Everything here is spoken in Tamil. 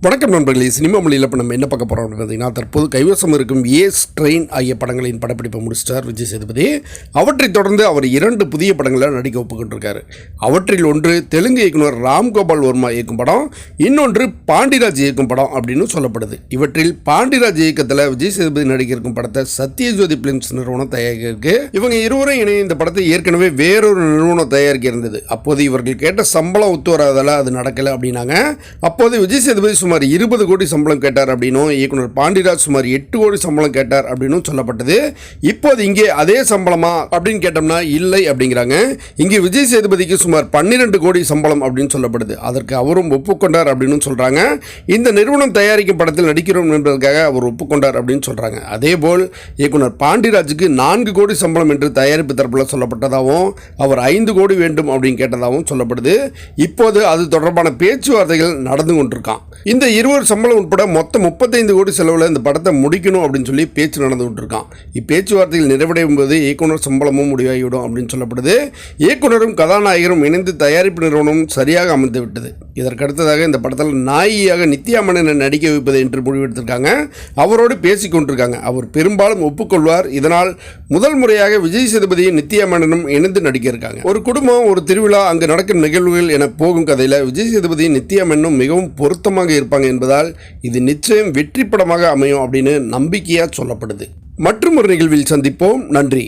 வணக்கம் நண்பர்களே, சினிமா மொழியில் இப்போ நம்ம என்ன பார்க்க போகிறோம் அப்படின்னு பார்த்தீங்கன்னா, தற்போது கைவசம் இருக்கும் ஏஸ் ட்ரெயின் ஆகிய படங்களின் படப்பிடிப்பை முடிச்சிட்டார் விஜய் சேதுபதி. அவற்றைத் தொடர்ந்து அவர் 2 புதிய படங்களில் நடிக்க ஒப்புக்கொண்டிருக்காரு. அவற்றில் ஒன்று தெலுங்கு இயக்குனர் ராம்கோபால் வர்மா இயக்கும் படம், இன்னொன்று பாண்டிராஜ் இயக்கும் படம் அப்படின்னு சொல்லப்படுது. இவற்றில் பாண்டிராஜ் இயக்கத்தில் விஜய் சேதுபதி நடிக்க இருக்கும் படத்தை சத்யஜோதி பிலிம்ஸ் நிறுவனம் தயாரிக்க. இவங்க இருவரும் இணைய இந்த படத்தை ஏற்கனவே வேறொரு நிறுவனம் தயாரிக்க இருந்தது. அப்போது இவர்கள் கேட்ட சம்பளம் ஒத்து வராதால அது நடக்கலை அப்படின்னாங்க. அப்போது விஜய் சேதுபதி சுமார் 20 கோடி சம்பளம் கேட்டார் அப்படின்னும், இயக்குனர் பாண்டிராஜ் சுமார் 8 கோடி சம்பளம் கேட்டார் அப்படின்னு சொல்லப்பட்டது. இப்போது இங்கே அதே சம்பளமா அப்படின்னு கேட்டோம்னா இல்லை அப்படிங்கிறாங்க. இங்கே விஜய் சேதுபதிக்கு சுமார் 12 கோடி சம்பளம் அப்படின்னு சொல்லப்படுது. அதற்கு அவரும் ஒப்புக்கொண்டார் அப்படின்னு சொல்றாங்க. இந்த நிறுவனம் தயாரிக்கும் படத்தில் நடிக்கிறோம் என்பதற்காக அவர் ஒப்புக்கொண்டார் அப்படின்னு சொல்றாங்க. அதேபோல் இயக்குனர் பாண்டிராஜுக்கு 4 கோடி சம்பளம் என்று தயாரிப்பு தரப்பில் சொல்லப்பட்டதாகவும், அவர் 5 கோடி வேண்டும் அப்படின்னு கேட்டதாகவும் சொல்லப்படுது. இப்போது அது தொடர்பான பேச்சுவார்த்தைகள் நடந்து கொண்டிருக்கான். இந்த இருவர் சம்பளம் உட்பட மொத்தம் 35 கோடி செலவில் இந்த படத்தை முடிக்கணும் அப்படின்னு சொல்லி பேச்சு நடந்து விட்டுருக்கான். இப்பேச்சுவார்த்தைகள் நிறைவடையும் போது இயக்குனர் சம்பளமும் முடிவாகிவிடும் அப்படின்னு சொல்லப்படுது. இயக்குனரும் கதாநாயகரும் இணைந்து தயாரிப்பு நிறுவனமும் சரியாக அமைந்து விட்டது. இதற்கடுத்ததாக இந்த படத்தில் நாயியாக நித்யா மேனனை நடிக்க வைப்பது என்று முடிவெடுத்திருக்காங்க. அவரோடு பேசிக் கொண்டிருக்காங்க. அவர் பெரும்பாலும் ஒப்புக்கொள்வார். இதனால் முதல் முறையாக விஜய் சேதுபதியும் நித்யா மேனனும் இணைந்து நடிக்க இருக்காங்க. ஒரு குடும்பம், ஒரு திருவிழா, அங்கு நடக்கும் நிகழ்வுகள் என போகும் கதையில் விஜய் சேதுபதியும் நித்யா மேனனும் மிகவும் பொருத்தமாக இருப்பாங்க என்பதால் இது நிச்சயம் வெற்றி படமாக அமையும் அப்படின்னு நம்பிக்கையா சொல்லப்படுது. மற்றும் ஒரு நிகழ்வில் சந்திப்போம். நன்றி.